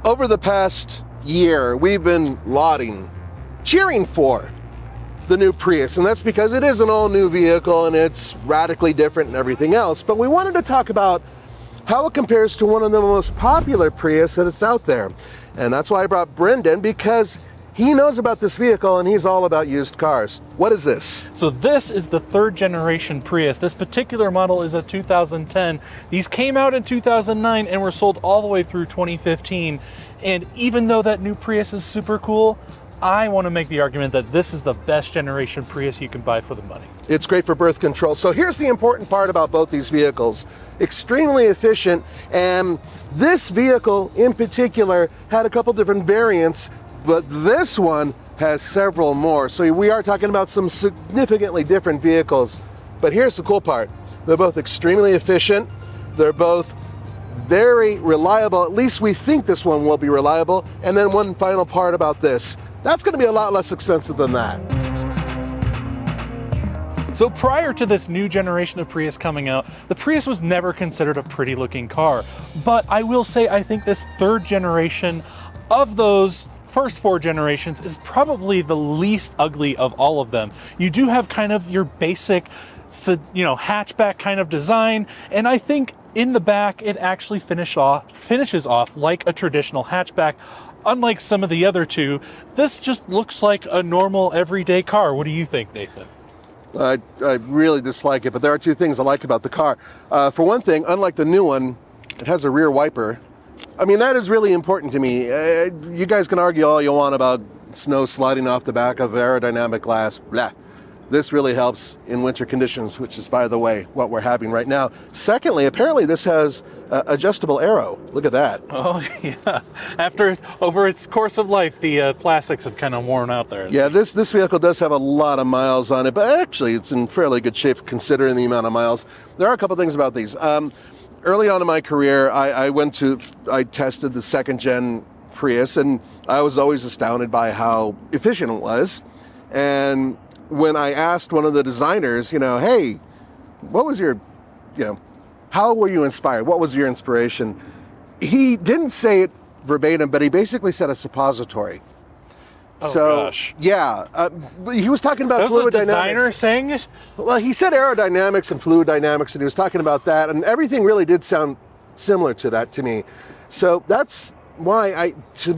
over the past year, we've been cheering for the new Prius, and that's because it is an all-new vehicle and it's radically different and everything else. But we wanted to talk about how it compares to one of the most popular Prius that is out there. And that's why I brought Brendan, because he knows about this vehicle and he's all about used cars. What is this? So this is the third generation Prius. This particular model is a 2010. These came out in 2009 and were sold all the way through 2015. And even though that new Prius is super cool, I want to make the argument that this is the best generation Prius you can buy for the money. It's great for birth control. So here's the important part about both these vehicles. Extremely efficient, and this vehicle in particular had a couple different variants, but this one has several more. So we are talking about some significantly different vehicles. But here's the cool part. They're both extremely efficient. They're both very reliable. At least we think this one will be reliable. And then one final part about this. That's going to be a lot less expensive than that. So prior to this new generation of Prius coming out, the Prius was never considered a pretty looking car. But I will say, I think this third generation of those first four generations is probably the least ugly of all of them. You do have kind of your basic, hatchback kind of design, and I think in the back it actually finishes off like a traditional hatchback. Unlike some of the other two, this just looks like a normal everyday car. What do you think, Nathan? I really dislike it, but there are two things I like about the car. For one thing, unlike the new one, it has a rear wiper. I mean, that is really important to me. You guys can argue all you want about snow sliding off the back of aerodynamic glass. Blah. This really helps in winter conditions, which is, by the way, what we're having right now. Secondly, apparently this has adjustable aero. Look at that. Oh, yeah. Over its course of life, the plastics have kind of worn out there. Yeah, this vehicle does have a lot of miles on it, but actually it's in fairly good shape considering the amount of miles. There are a couple things about these. Early on in my career, I tested the second gen Prius, and I was always astounded by how efficient it was. And when I asked one of the designers, hey, what was your, how were you inspired? What was your inspiration? He didn't say it verbatim, but he basically said a suppository. Oh, gosh. Yeah, he was talking about fluid dynamics. Was the designer saying it? Well, he said aerodynamics and fluid dynamics, and he was talking about that, and everything really did sound similar to that to me. So that's why to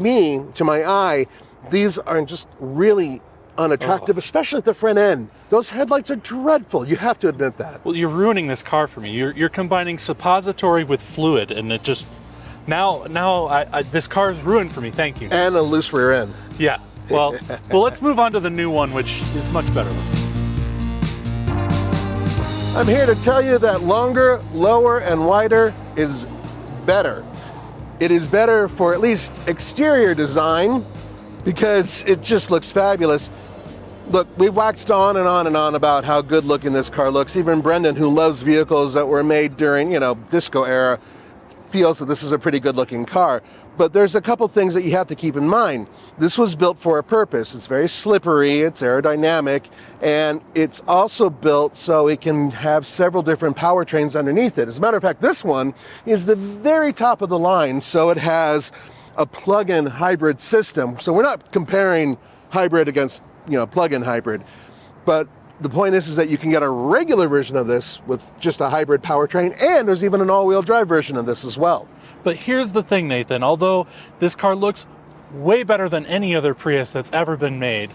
my eye, these are just really unattractive, especially at the front end. Those headlights are dreadful. You have to admit that. Well, you're ruining this car for me. You're combining suppository with fluid, and it just now this car is ruined for me. Thank you. And a loose rear end. Yeah. Well, let's move on to the new one, which is much better. I'm here to tell you that longer, lower, and wider is better. It is better for at least exterior design because it just looks fabulous. Look, we've waxed on and on and on about how good looking this car looks. Even Brendan, who loves vehicles that were made during, disco era, feels that this is a pretty good looking car. But there's a couple things that you have to keep in mind. This was built for a purpose. It's very slippery, it's aerodynamic, and it's also built so it can have several different powertrains underneath it. As a matter of fact, this one is the very top of the line, so it has a plug-in hybrid system. So we're not comparing hybrid against, plug-in hybrid. But the point is that you can get a regular version of this with just a hybrid powertrain, and there's even an all-wheel drive version of this as well. But here's the thing, Nathan. Although this car looks way better than any other Prius that's ever been made,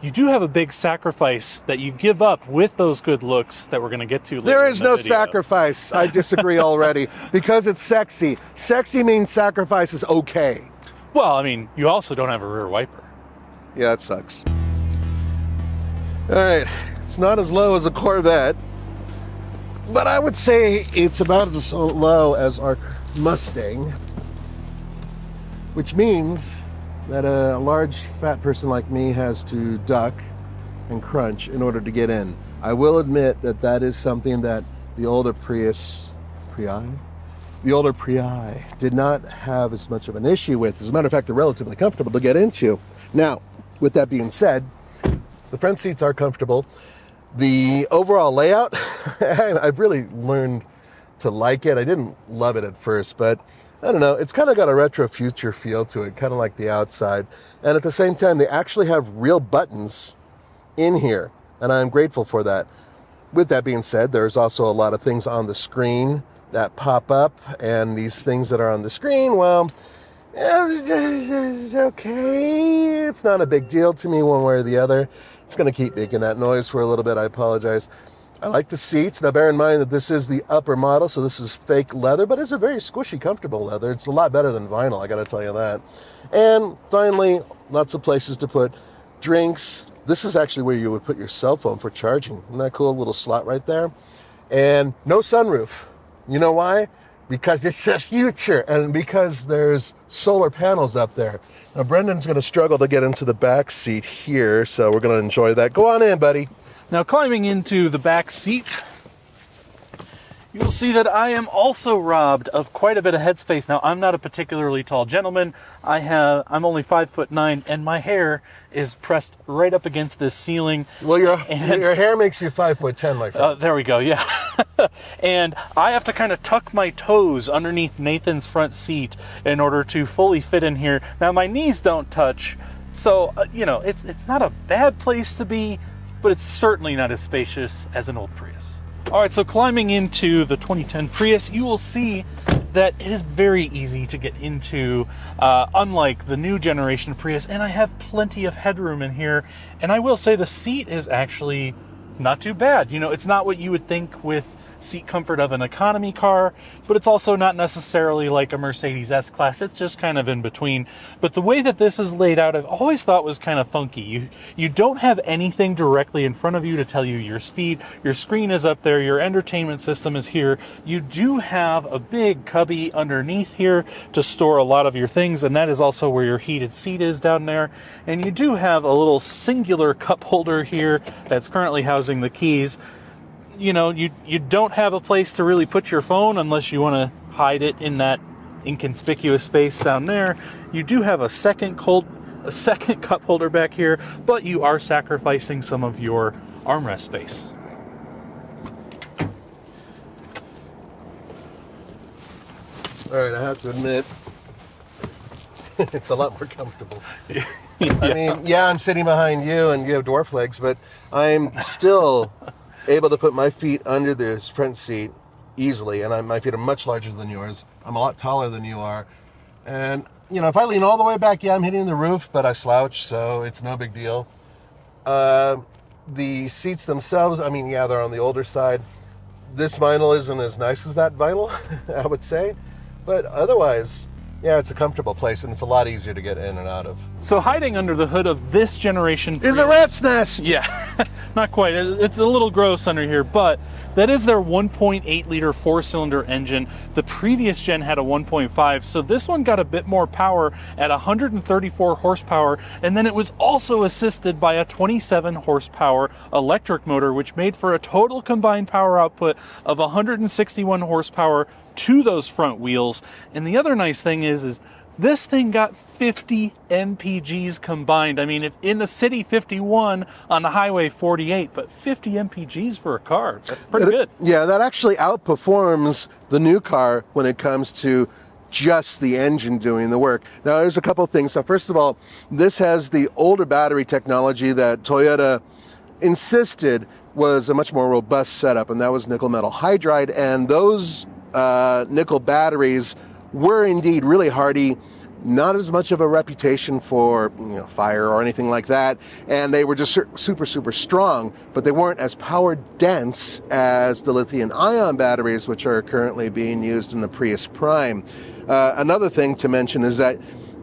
you do have a big sacrifice that you give up with those good looks that we're going to get to later. There is no sacrifice. I disagree already, because it's sexy. Sexy means sacrifice is okay. Well, I mean, you also don't have a rear wiper. Yeah, it sucks. All right, it's not as low as a Corvette, but I would say it's about as low as our Mustang, which means that a large fat person like me has to duck and crunch in order to get in. I will admit that is something that the older Prius did not have as much of an issue with. As a matter of fact, they're relatively comfortable to get into. Now, with that being said, the front seats are comfortable. The overall layout, I've really learned to like it. I didn't love it at first, but I don't know, it's kind of got a retro future feel to it, kind of like the outside. And at the same time, they actually have real buttons in here, and I'm grateful for that. With that being said, there's also a lot of things on the screen that pop up, and these things that are on the screen, well, it's okay. It's not a big deal to me one way or the other. It's going to keep making that noise for a little bit. I apologize. I like the seats. Now, bear in mind that this is the upper model, so this is fake leather, but it's a very squishy, comfortable leather. It's a lot better than vinyl, I got to tell you that. And finally, lots of places to put drinks. This is actually where you would put your cell phone for charging. Isn't that cool? Little slot right there. And no sunroof. You know why? Because it's the future, and because there's solar panels up there. Now, Brendan's going to struggle to get into the back seat here, so we're going to enjoy that. Go on in, buddy. Now, climbing into the back seat, you'll see that I am also robbed of quite a bit of headspace. Now, I'm not a particularly tall gentleman. I'm only 5'9", and my hair is pressed right up against this ceiling. Well, your hair makes you 5'10", my friend. There we go, yeah. And I have to kind of tuck my toes underneath Nathan's front seat in order to fully fit in here. Now, my knees don't touch, so, it's not a bad place to be, but it's certainly not as spacious as an old Prius. All right, so climbing into the 2010 Prius, you will see that it is very easy to get into, unlike the new generation Prius, and I have plenty of headroom in here. And I will say the seat is actually not too bad. It's not what you would think with seat comfort of an economy car, but it's also not necessarily like a Mercedes S-Class. It's just kind of in between. But the way that this is laid out, I've always thought was kind of funky. You don't have anything directly in front of you to tell you your speed. Your screen is up there. Your entertainment system is here. You do have a big cubby underneath here to store a lot of your things, and that is also where your heated seat is down there. And you do have a little singular cup holder here that's currently housing the keys. You don't have a place to really put your phone unless you want to hide it in that inconspicuous space down there. You do have a second cup holder back here, but you are sacrificing some of your armrest space. All right, I have to admit, it's a lot more comfortable. Yeah. I mean, yeah, I'm sitting behind you and you have dwarf legs, but I'm still able to put my feet under this front seat easily, and my feet are much larger than yours. I'm a lot taller than you are. And, if I lean all the way back, yeah, I'm hitting the roof, but I slouch, so it's no big deal. The seats themselves, I mean, yeah, they're on the older side. This vinyl isn't as nice as that vinyl, I would say. But otherwise, yeah, it's a comfortable place, and it's a lot easier to get in and out of. So hiding under the hood of this generation is a rat's nest! Yeah, not quite. It's a little gross under here, but that is their 1.8 liter four-cylinder engine. The previous gen had a 1.5, so this one got a bit more power at 134 horsepower, and then it was also assisted by a 27 horsepower electric motor, which made for a total combined power output of 161 horsepower to those front wheels. And the other nice thing is this thing got 50 mpgs combined. I mean, if in the city 51, on the highway 48, but 50 mpgs for a car, that's pretty good. Yeah, that actually outperforms the new car when it comes to just the engine doing the work. Now, there's a couple of things. So first of all, this has the older battery technology that Toyota insisted was a much more robust setup, and that was nickel metal hydride, and those nickel batteries were indeed really hardy, not as much of a reputation for fire or anything like that, and they were just super strong, but they weren't as power dense as the lithium ion batteries, which are currently being used in the Prius Prime. Another thing to mention is that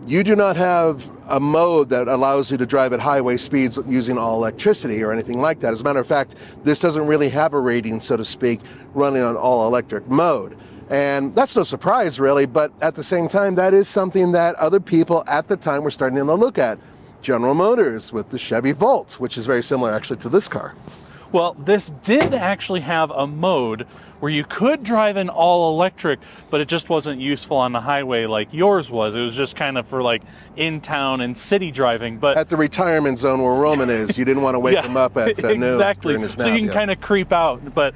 you do not have a mode that allows you to drive at highway speeds using all electricity or anything like that. As a matter of fact, this doesn't really have a rating, so to speak, running on all electric mode. And that's no surprise, really, but at the same time, that is something that other people at the time were starting to look at. General Motors with the Chevy Volt, which is very similar actually to this car. Well, this did actually have a mode where you could drive an all-electric, but it just wasn't useful on the highway like yours was. It was just kind of for like in-town and city driving. But at the retirement zone where Roman is, you didn't want to wake him up at noon during his nap. So you can kind of creep out. But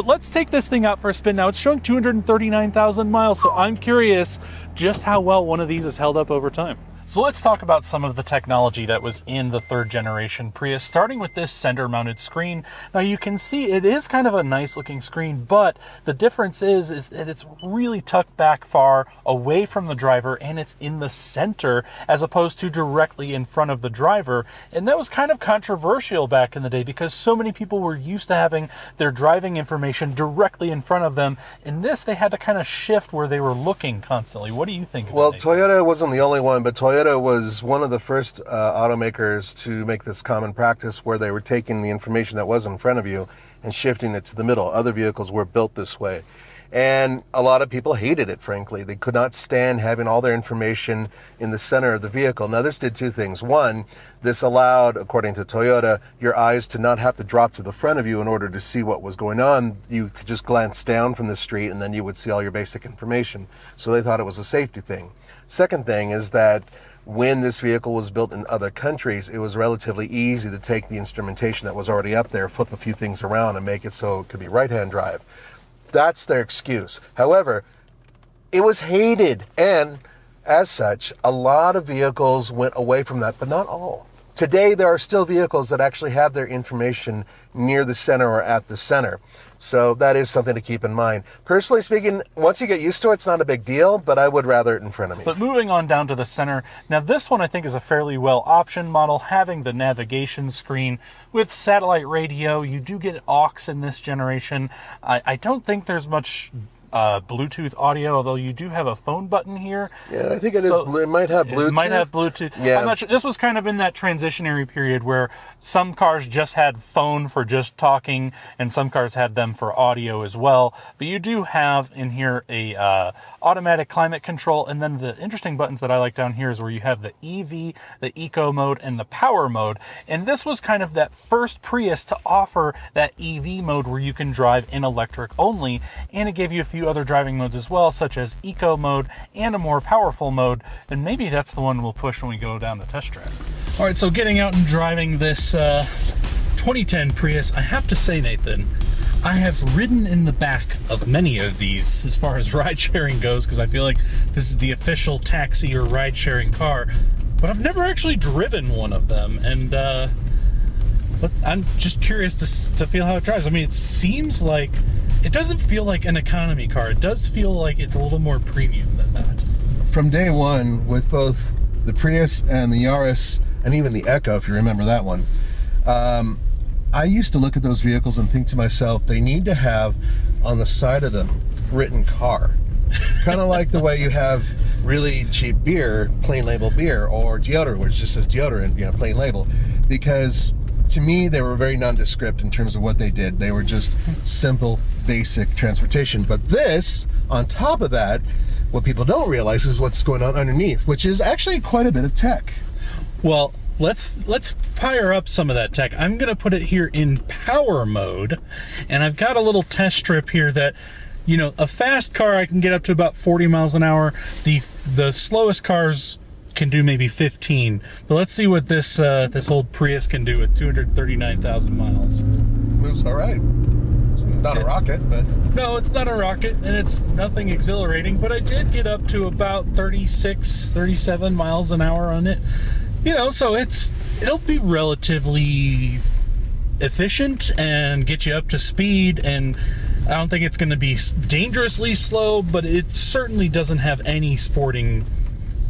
let's take this thing out for a spin now. It's showing 239,000 miles, so I'm curious just how well one of these has held up over time. So let's talk about some of the technology that was in the third generation Prius, starting with this center mounted screen. Now you can see it is kind of a nice looking screen, but the difference is that it's really tucked back far away from the driver and it's in the center as opposed to directly in front of the driver. And that was kind of controversial back in the day because so many people were used to having their driving information directly in front of them. In this, they had to kind of shift where they were looking constantly. What do you think? Well, Toyota wasn't the only one, but Toyota was one of the first automakers to make this common practice where they were taking the information that was in front of you and shifting it to the middle. Other vehicles were built this way. And a lot of people hated it, frankly. They could not stand having all their information in the center of the vehicle. Now, this did two things. One, this allowed, according to Toyota, your eyes to not have to drop to the front of you in order to see what was going on. You could just glance down from the street and then you would see all your basic information. So they thought it was a safety thing. Second thing is that when this vehicle was built in other countries, it was relatively easy to take the instrumentation that was already up there, flip a few things around and make it so it could be right-hand drive. That's their excuse. However, it was hated, and as such, a lot of vehicles went away from that, but not all. Today, there are still vehicles that actually have their information near the center or at the center. So that is something to keep in mind. Personally speaking, once you get used to it, it's not a big deal, but I would rather it in front of me. But moving on down to the center, now this one I think is a fairly well optioned model, having the navigation screen with satellite radio. You do get aux in this generation. I don't think there's much Bluetooth audio, although you do have a phone button here. Yeah, I think it might have Bluetooth. It might have Bluetooth. Yeah. I'm not sure. This was kind of in that transitionary period where some cars just had phone for just talking and some cars had them for audio as well. But you do have in here a automatic climate control, and then the interesting buttons that I like down here is where you have the EV, the eco mode, and the power mode. And this was kind of that first Prius to offer that EV mode where you can drive in electric only, and it gave you a few other driving modes as well, such as eco mode and a more powerful mode, and maybe that's the one we'll push when we go down the test track. All right, so getting out and driving this 2010 Prius, I have to say, Nathan, I have ridden in the back of many of these as far as ride sharing goes, because I feel like this is the official taxi or ride sharing car, but I've never actually driven one of them, and I'm just curious to feel how it drives. I mean, it seems like it doesn't feel like an economy car. It does feel like it's a little more premium than that. From day one, with both the Prius and the Yaris, and even the Echo, if you remember that one, I used to look at those vehicles and think to myself, they need to have on the side of them written car. Kind of like the way you have really cheap beer, plain label beer, or deodorant, where it just says deodorant, plain label. Because to me, they were very nondescript in terms of what they did. They were just simple, basic transportation. But this, on top of that, what people don't realize is what's going on underneath, which is actually quite a bit of tech. Well, let's fire up some of that tech. I'm going to put it here in power mode, and I've got a little test strip here that, a fast car I can get up to about 40 miles an hour. The slowest cars can do maybe 15, but let's see what this old Prius can do with 239,000 miles. Moves all right. It's not a rocket, but... No, it's not a rocket, and it's nothing exhilarating, but I did get up to about 36, 37 miles an hour on it. So it'll be relatively efficient and get you up to speed, and I don't think it's going to be dangerously slow, but it certainly doesn't have any sporting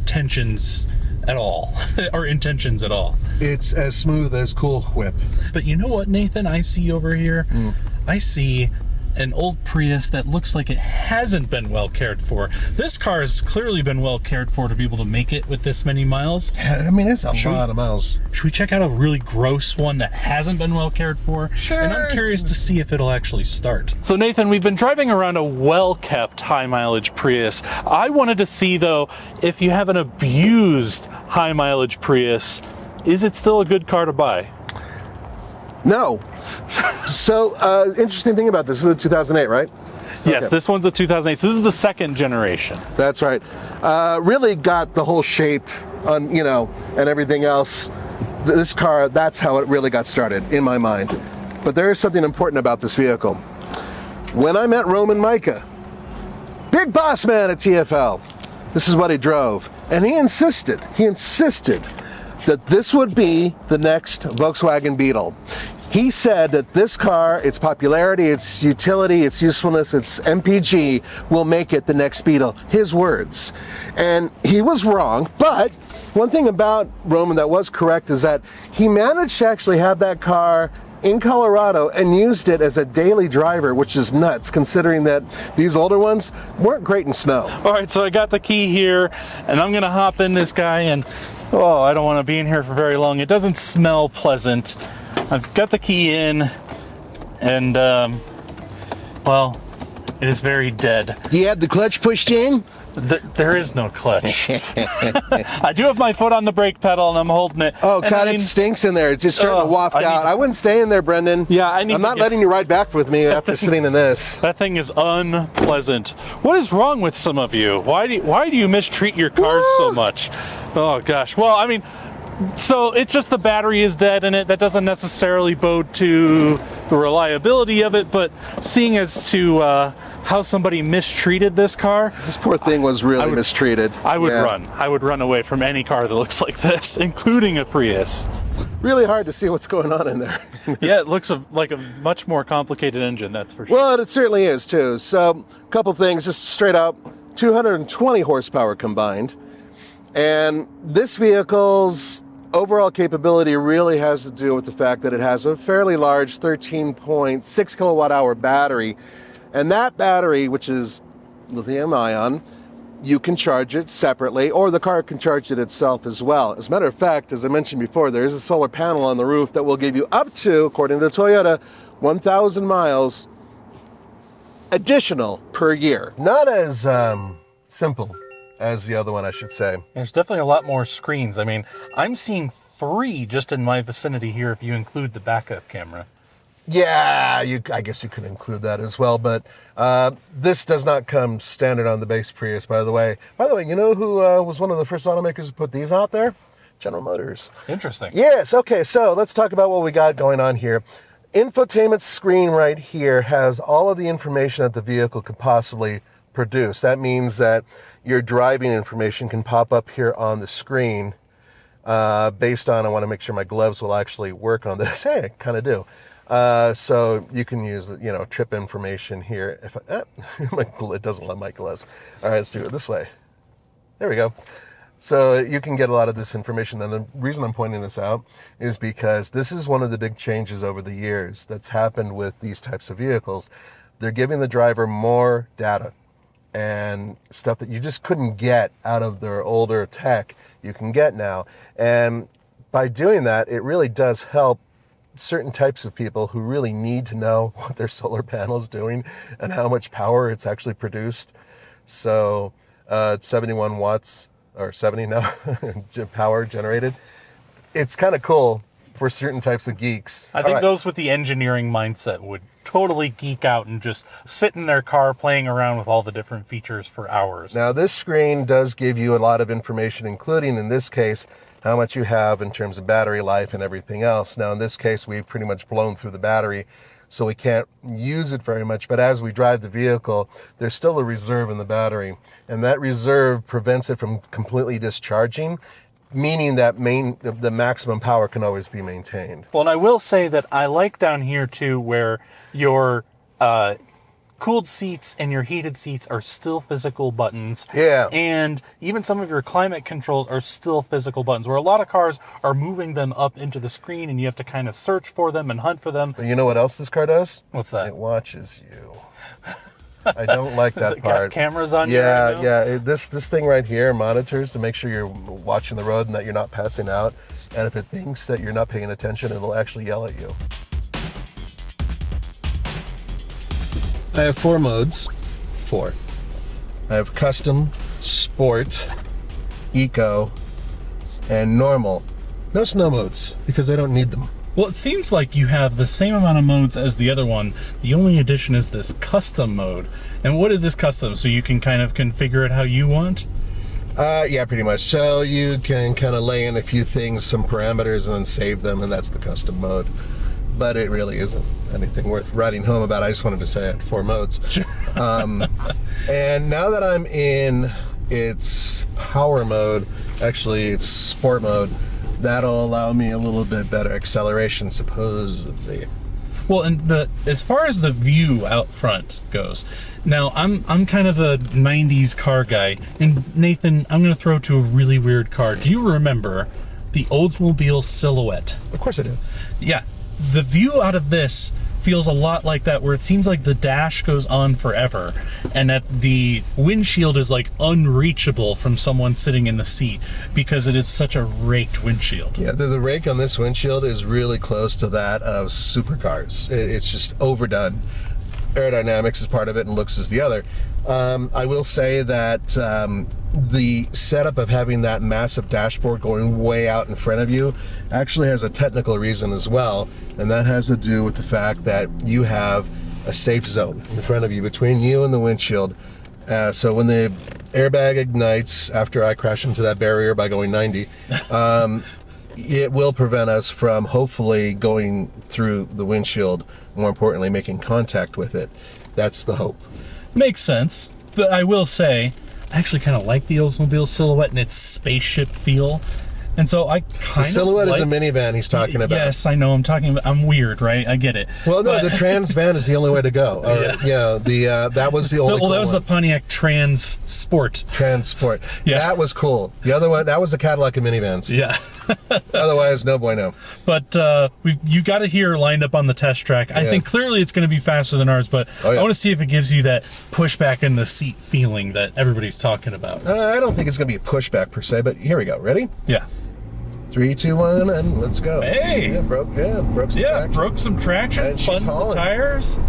tensions at all, or intentions at all. It's as smooth as Cool Whip. But you know what, Nathan, I see over here? I see an old Prius that looks like it hasn't been well cared for. This car has clearly been well cared for to be able to make it with this many miles. Yeah, I mean, it's a lot of miles. Should we check out a really gross one that hasn't been well cared for? Sure. And I'm curious to see if it'll actually start. So Nathan, we've been driving around a well-kept high-mileage Prius. I wanted to see, though, if you have an abused high-mileage Prius, is it still a good car to buy? No. So, interesting thing about this is a 2008, right? Yes, Okay. this one's a 2008, so this is the second generation. That's right. Really got the whole shape on, and everything else. This car, that's how it really got started in my mind. But there is something important about this vehicle. When I met Roman Micah, big boss man at TFL, this is what he drove. And he insisted that this would be the next Volkswagen Beetle. He said that this car, its popularity, its utility, its usefulness, its MPG will make it the next Beetle. His words. And he was wrong, but one thing about Roman that was correct is that he managed to actually have that car in Colorado and used it as a daily driver, which is nuts considering that these older ones weren't great in snow. All right, so I got the key here, and I'm gonna hop in this guy, and I don't want to be in here for very long. It doesn't smell pleasant. I've got the key in, and well, it is very dead. You had the clutch pushed in? There is no clutch. I do have my foot on the brake pedal, and I'm holding it. Oh, God, it stinks in there. It's just starting to waft out. I wouldn't stay in there, Brendan. Yeah, I'm not letting you ride back with me after sitting in this. That thing is unpleasant. What is wrong with some of you? Why do you mistreat your cars so much? Oh, gosh. Well, I mean, so it's just the battery is dead in it. That doesn't necessarily bode to the reliability of it, but seeing as to how somebody mistreated this car. This poor thing was really mistreated. I would run. I would run away from any car that looks like this, including a Prius. Really hard to see what's going on in there. Yeah, it looks like a much more complicated engine, that's for sure. Well, it certainly is too. So, a couple things, just straight up, 220 horsepower combined. And this vehicle's overall capability really has to do with the fact that it has a fairly large 13.6 kilowatt hour battery. And that battery, which is lithium ion, you can charge it separately, or the car can charge it itself as well. As a matter of fact, as I mentioned before, there is a solar panel on the roof that will give you up to, according to Toyota, 1,000 miles additional per year. Not as simple as the other one, I should say. There's definitely a lot more screens. I mean, I'm seeing 3 just in my vicinity here if you include the backup camera. Yeah, I guess you could include that as well, but this does not come standard on the base Prius, by the way. By the way, you know who was one of the first automakers to put these out there? General Motors. Interesting. Yes, okay, so let's talk about what we got going on here. Infotainment screen right here has all of the information that the vehicle could possibly produce. That means that your driving information can pop up here on the screen based on, I want to make sure my gloves will actually work on this. Hey, I kind of do. So you can use, trip information here. If it doesn't let my gloves. All right, let's do it this way. There we go. So you can get a lot of this information. And the reason I'm pointing this out is because this is one of the big changes over the years that's happened with these types of vehicles. They're giving the driver more data and stuff that you just couldn't get out of their older tech, you can get now. And by doing that, it really does help certain types of people who really need to know what their solar panel is doing and how much power it's actually produced. So it's 71 watts or 70 now power generated. It's kind of cool for certain types of geeks. I think those with the engineering mindset would totally geek out and just sit in their car playing around with all the different features for hours. Now this screen does give you a lot of information, including in this case how much you have in terms of battery life and everything else. Now in this case we've pretty much blown through the battery, so we can't use it very much, but as we drive the vehicle there's still a reserve in the battery, and that reserve prevents it from completely discharging, meaning that the maximum power can always be maintained. Well, and I will say that I like down here too where your cooled seats and your heated seats are still physical buttons. Yeah. And even some of your climate controls are still physical buttons, where a lot of cars are moving them up into the screen and you have to kind of search for them and hunt for them. But you know what else this car does? What's that? It watches you. I don't like that part. Got cameras on you? Yeah, right now? yeah. This thing right here monitors to make sure you're watching the road and that you're not passing out. And if it thinks that you're not paying attention, it'll actually yell at you. I have 4 modes. 4. I have custom, sport, eco, and normal. No snow modes because I don't need them. Well, it seems like you have the same amount of modes as the other one. The only addition is this custom mode. And what is this custom? So you can kind of configure it how you want? Yeah, pretty much. So you can kind of lay in a few things, some parameters, and then save them, and that's the custom mode. But it really isn't anything worth writing home about. I just wanted to say I had 4 modes. And now that I'm in its power mode, actually it's sport mode, that'll allow me a little bit better acceleration, supposedly. Well, and as far as the view out front goes, now I'm kind of a 90s car guy, and Nathan, I'm going to throw to a really weird car. Do you remember the Oldsmobile Silhouette? Of course I do. Yeah. The view out of this feels a lot like that, where it seems like the dash goes on forever and that the windshield is like unreachable from someone sitting in the seat because it is such a raked windshield. Yeah, the rake on this windshield is really close to that of supercars. It's just overdone. Aerodynamics is part of it and looks is the other. I will say that the setup of having that massive dashboard going way out in front of you actually has a technical reason as well, and that has to do with the fact that you have a safe zone in front of you between you and the windshield. So when the airbag ignites after I crash into that barrier by going 90, it will prevent us from hopefully going through the windshield, more importantly making contact with it. That's the hope. Makes sense, but I will say I actually kind of like the Oldsmobile Silhouette and its spaceship feel. And so I kind of The Silhouette is a minivan he's talking about. Yes, I know. I'm weird, right? I get it. Well, no, the Trans van is the only way to go. That was the only. Well, that was the Pontiac Trans Sport. Transport. Yeah. That was cool. The other one, that was the Cadillac of minivans. Yeah. Otherwise, no bueno. But you got it here lined up on the test track. I think clearly it's going to be faster than ours, but I want to see if it gives you that pushback in the seat feeling that everybody's talking about. I don't think it's going to be a pushback per se, but here we go. Ready? Yeah. 3, 2, 1, and let's go. Hey! Broke some traction. Broke some traction, And spun she's the hauling. tires.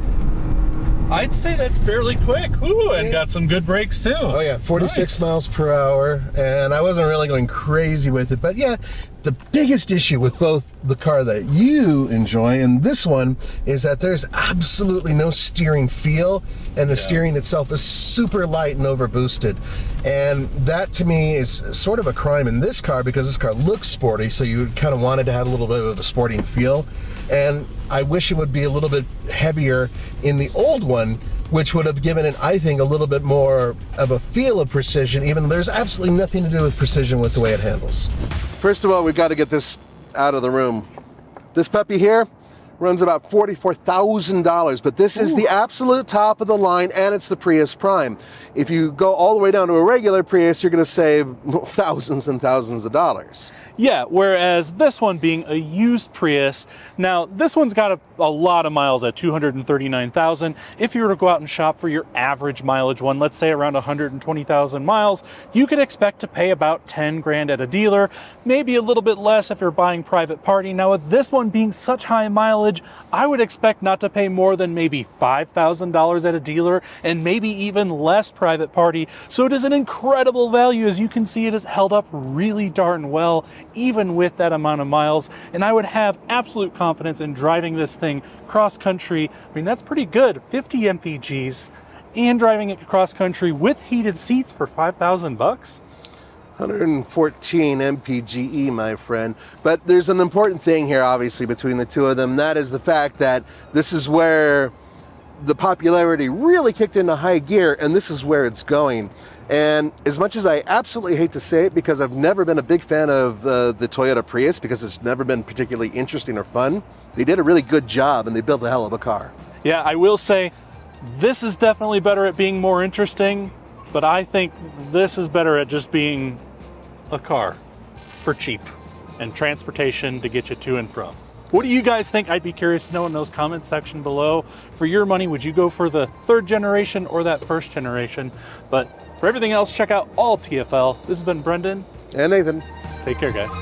I'd say that's fairly quick. Ooh, and got some good brakes too. Oh yeah, 46 Nice. miles per hour, and I wasn't really going crazy with it, but yeah, the biggest issue with both the car that you enjoy and this one is that there's absolutely no steering feel, and the steering itself is super light and overboosted. And that to me is sort of a crime in this car because this car looks sporty, so you kind of wanted to have a little bit of a sporting feel. And I wish it would be a little bit heavier in the old one, which would have given it, I think, a little bit more of a feel of precision, even though there's absolutely nothing to do with precision with the way it handles. First of all, we've got to get this out of the room. This puppy here runs about $44,000, but this is the absolute top of the line, and it's the Prius Prime. If you go all the way down to a regular Prius, you're going to save thousands and thousands of dollars. Yeah, whereas this one being a used Prius, now this one's got a lot of miles at 239,000. If you were to go out and shop for your average mileage one, let's say around 120,000 miles, you could expect to pay about 10 grand at a dealer, maybe a little bit less if you're buying private party. Now with this one being such high mileage, I would expect not to pay more than maybe $5,000 at a dealer and maybe even less private party. So it is an incredible value. As you can see, it has held up really darn well, even with that amount of miles, and I would have absolute confidence in driving this thing cross country. I mean, that's pretty good, 50 mpgs, and driving it cross country with heated seats for 5,000 bucks. 114 mpge, my friend. But there's an important thing here, obviously, between the two of them. That is the fact that this is where the popularity really kicked into high gear, and this is where it's going. And as much as I absolutely hate to say it, because I've never been a big fan of the Toyota Prius, because it's never been particularly interesting or fun, they did a really good job and they built a hell of a car. Yeah, I will say this is definitely better at being more interesting, but I think this is better at just being a car for cheap and transportation to get you to and from. What do you guys think? I'd be curious to know in those comments section below. For your money, would you go for the 3rd generation or that 1st generation? But for everything else, check out all TFL. This has been Brendan. And Nathan. Take care, guys.